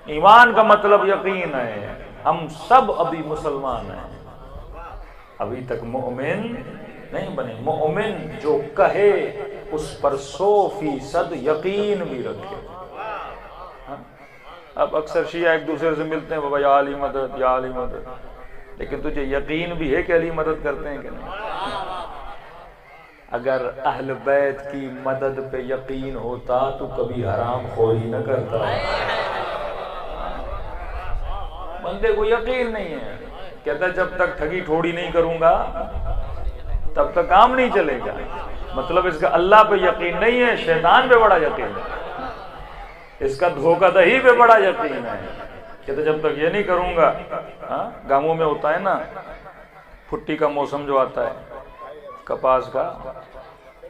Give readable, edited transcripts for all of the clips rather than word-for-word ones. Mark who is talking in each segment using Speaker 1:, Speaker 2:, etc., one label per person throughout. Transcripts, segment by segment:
Speaker 1: ایمان کا مطلب یقین ہے. ہم سب ابھی مسلمان ہیں، ابھی تک مومن نہیں بنے. مومن جو کہے اس پر 100% یقین بھی رکھے. اب اکثر شیعہ ایک دوسرے سے ملتے ہیں، بابا یا علی مدد یا علی مدد، لیکن تجھے یقین بھی ہے کہ علی مدد کرتے ہیں کہ نہیں؟ اگر اہل بیت کی مدد پہ یقین ہوتا تو کبھی حرام خوری نہ کرتا. بندے کو یقین نہیں ہے، کہتا جب تک ٹھگی ٹھوڑی نہیں کروں گا تب تک کام نہیں چلے گا. مطلب اس کا اللہ پہ یقین نہیں ہے، شیطان پہ بڑا یقین ہے، اس کا دھوکہ دہی پہ بڑا یقین ہے. کہتے جب تک یہ نہیں کروں گا. گاؤں میں ہوتا ہے نا پھٹی کا موسم جو آتا ہے کپاس کا،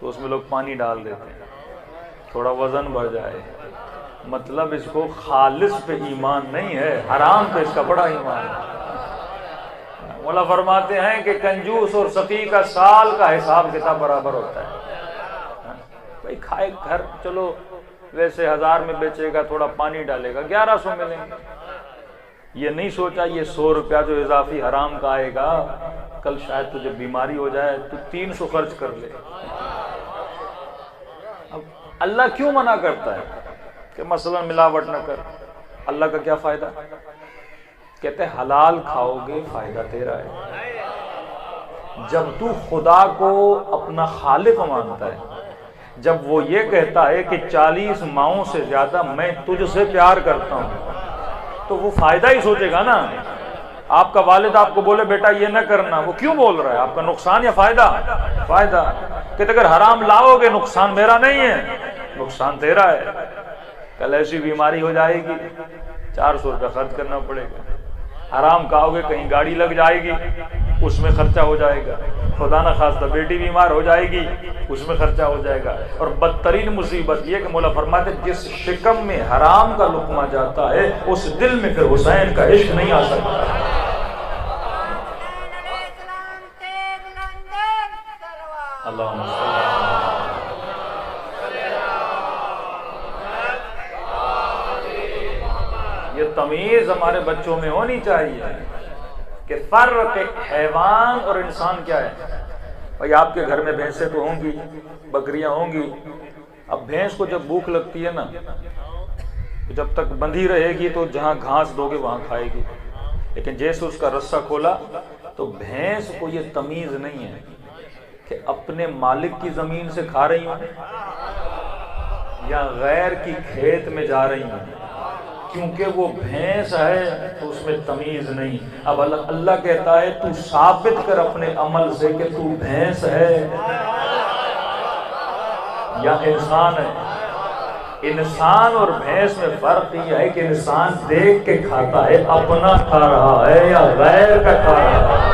Speaker 1: تو اس میں لوگ پانی ڈال دیتے ہیں تھوڑا وزن بڑھ جائے. مطلب اس کو خالص پہ ایمان نہیں ہے، حرام پہ اس کا بڑا ایمان ہے. مولا فرماتے ہیں کہ کنجوس اور سخی کا سال کا حساب کتاب برابر ہوتا ہے. بھائی کھائے گھر چلو ویسے 1000 میں بیچے گا، تھوڑا پانی ڈالے گا 1100 ملیں گے. یہ نہیں سوچا یہ 100 روپیہ جو اضافی حرام کا آئے گا کل شاید تجھے بیماری ہو جائے تو 300 خرچ کر لے. اب اللہ کیوں منع کرتا ہے کہ مثلا ملاوٹ نہ کر؟ اللہ کا کیا فائدہ؟ کہتے ہیں حلال کھاؤ گے فائدہ تیرا ہے. جب تو خدا کو اپنا خالق مانتا ہے، جب وہ یہ کہتا ہے کہ 40 ماؤں سے زیادہ میں تجھ سے پیار کرتا ہوں، تو وہ فائدہ ہی سوچے گا نا. آپ کا والد آپ کو بولے بیٹا یہ نہ کرنا، وہ کیوں بول رہا ہے؟ آپ کا نقصان یا فائدہ؟ فائدہ. کہ اگر حرام لاؤ گے نقصان میرا نہیں ہے، نقصان تیرا ہے. کل ایسی بیماری ہو جائے گی 400 روپے خرچ کرنا پڑے گا. حرام کھاؤ گے کہیں گاڑی لگ جائے گی اس میں خرچہ ہو جائے گا. خدا نہ خواستہ بیٹی بیمار ہو جائے گی اس میں خرچہ ہو جائے گا. اور بدترین مصیبت یہ کہ مولا فرماتے جس شکم میں حرام کا لقمہ جاتا ہے اس دل میں پھر حسین کا عشق نہیں آ سکتا. اللہم یہ تمیز ہمارے بچوں میں ہونی چاہیے کہ فرق حیوان اور انسان کیا ہے. بھائی آپ کے گھر میں بھینسیں تو ہوں گی، بکریاں ہوں گی. اب بھینس کو جب بھوک لگتی ہے نا، جب تک بندھی رہے گی تو جہاں گھاس دو گے وہاں کھائے گی. لیکن جیسے اس کا رسہ کھولا تو بھینس کو یہ تمیز نہیں ہے کہ اپنے مالک کی زمین سے کھا رہی ہوں یا غیر کی کھیت میں جا رہی ہوں. کیونکہ وہ بھینس ہے تو اس میں تمیز نہیں. اب اللہ کہتا ہے تو ثابت کر اپنے عمل سے کہ تو بھینس ہے یا انسان ہے. انسان اور بھینس میں فرق یہ ہے کہ انسان دیکھ کے کھاتا ہے، اپنا کھا رہا ہے یا غیر کا کھا رہا ہے.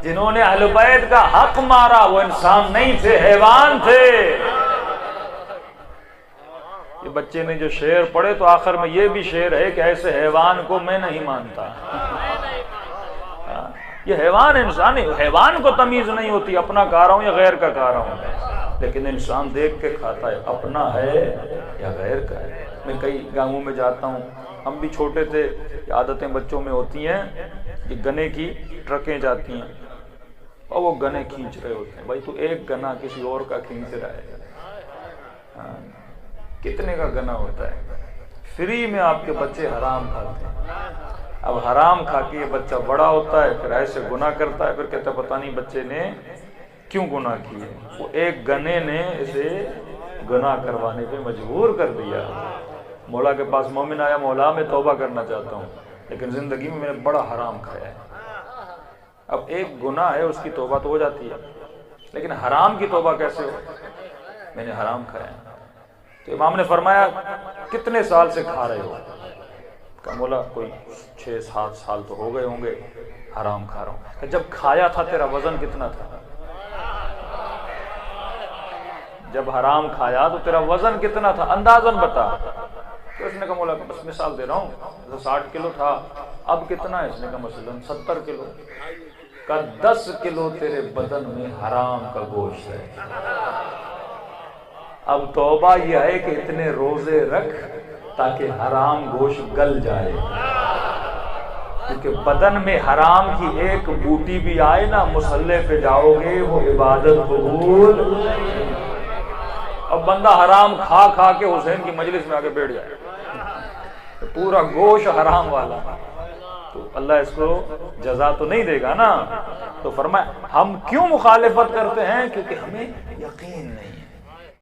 Speaker 1: جنہوں نے اہل بیت کا حق مارا وہ انسان نہیں تھے، حیوان تھے. یہ بچے نے جو شعر پڑھے تو آخر میں یہ بھی شعر ہے کہ ایسے حیوان کو میں نہیں مانتا. یہ حیوان انسان ہے، حیوان کو تمیز نہیں ہوتی اپنا کھا رہا ہوں یا غیر کا کھا رہا ہوں. لیکن انسان دیکھ کے کھاتا ہے اپنا ہے یا غیر کا ہے. میں کئی گاؤں میں جاتا ہوں، ہم بھی چھوٹے تھے، عادتیں بچوں میں ہوتی ہیں کہ گنے کی ٹرکیں جاتی ہیں اور وہ گنے کھینچ رہے ہوتے ہیں. بھائی تو ایک گنا کسی اور کا کھینچ رہا ہے، کتنے کا گنا ہوتا ہے؟ فری میں آپ کے بچے حرام کھاتے ہیں. اب حرام کھا کے یہ بچہ بڑا ہوتا ہے پھر ایسے گناہ کرتا ہے، پھر کہتا ہے پتہ نہیں بچے نے کیوں گناہ کیے. وہ ایک گنے نے اسے گناہ کروانے پہ مجبور کر دیا. مولا کے پاس مومن آیا، مولا میں توبہ کرنا چاہتا ہوں لیکن زندگی میں نے بڑا حرام کھایا ہے. اب ایک گناہ ہے اس کی توبہ تو ہو جاتی ہے لیکن حرام کی توبہ کیسے ہو؟ میں نے حرام کھایا. تو امام نے فرمایا کتنے سال سے کھا رہے ہو؟ کہا مولا کوئی 6-7 سال تو ہو گئے ہوں گے حرام کھا رہا ہوں. کہ جب کھایا تھا تیرا وزن کتنا تھا؟ جب حرام کھایا تو تیرا وزن کتنا تھا؟ اندازاً بتا. تو اس نے کہا مولا بس مثال دے رہا ہوں، 60 کلو تھا، اب کتنا ہے؟ اس نے کہا مثلاً 70 کلو. کا 10 کلو تیرے بدن میں حرام کا گوشت ہے. اب توبہ یہ ہے کہ اتنے روزے رکھ تاکہ حرام گوشت گل جائے، کیونکہ بدن میں حرام کی ایک بوٹی بھی آئے نا، مصلی پہ جاؤ گے وہ عبادت قبول۔ اب بندہ حرام کھا کھا کے حسین کی مجلس میں آگے بیٹھ جائے، پورا گوشت حرام والا، تو اللہ اس کو جزا تو نہیں دے گا نا۔ تو فرمایا ہم کیوں مخالفت کرتے ہیں؟ کیونکہ ہمیں یقین نہیں ہے۔